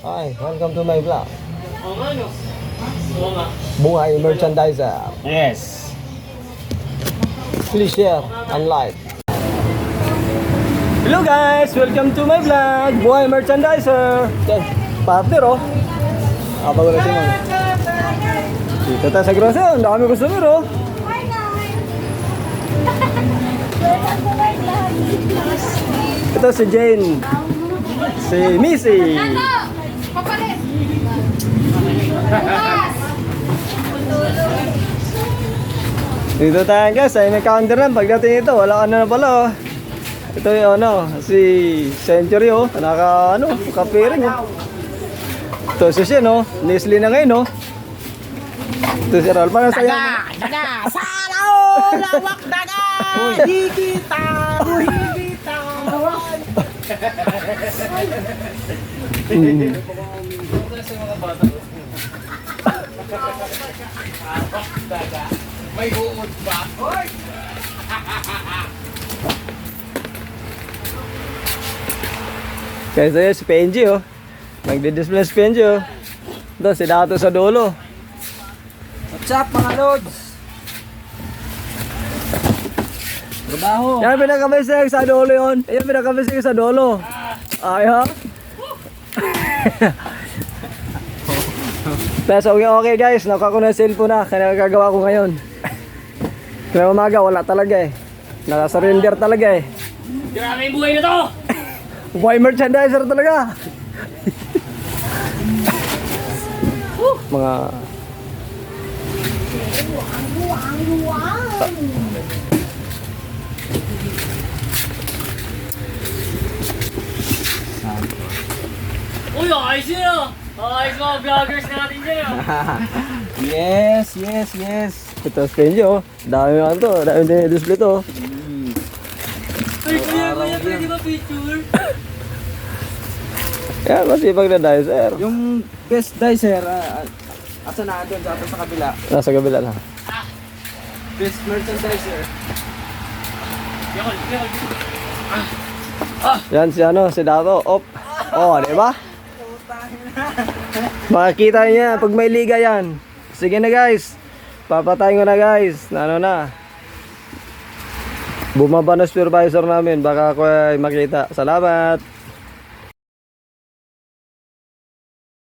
Hi, welcome to my vlog. Oo nga, no? Oo nga. Buhay Merchandiser. Yes. Please share and like. Hello guys, welcome to my vlog. Buhay Merchandiser. Yan, partner oh. Abang ulit yun. Dito tayo sa grocery. Ang dami customer oh. Hi guys! Welcome to my vlog. Ito si Jane. Si Missy. Papalit! Bukas! Dito tayo guys, ay may counter lang. Pagdating ito, wala ka na pala oh. Ito yung ano, si Century oh. Kapiring oh. Ito si Shen oh. Nestle na ngayon oh. Ito si Ralph. Parang saya. Daga! Saraw! Lawak daga! Higita! Higita! May uod ba? Hoy! Kaya sa'yo si Penji oh. Nagdi-display si Penji oh. Ito si Dato sa dulo. What's up mga lods? Trabaho! Yan pinaka-message sa dulo yun. Yan pinaka-message sa dulo. Ay ha? So okay guys, nakuha ko na yung cellphone na. Kaya nagagawa ko ngayon. Kaya umaga wala talaga eh. Naka-surrender talaga eh. Grabe yung buhay na to! Buhay Merchandiser talaga. Mga Uy, ayos yun ah! Ayos mga vloggers natin dyan ah! yes. Ito si Penji oh. Dami mga to. Dami din display to. Ay, kuya, pwede ba picture? Yan, masipag na dicer. Yung best dicer, asa na doon sa kabila. Nasa kabila na. Best merchandiser. Yan si ano, si Dato. Op. Oh, di ba? Makikita niya pag may liga yan. Sige na guys. Papatayin ko na guys. Ano na. Bumaba na supervisor namin. Baka ako ay makita. Salamat.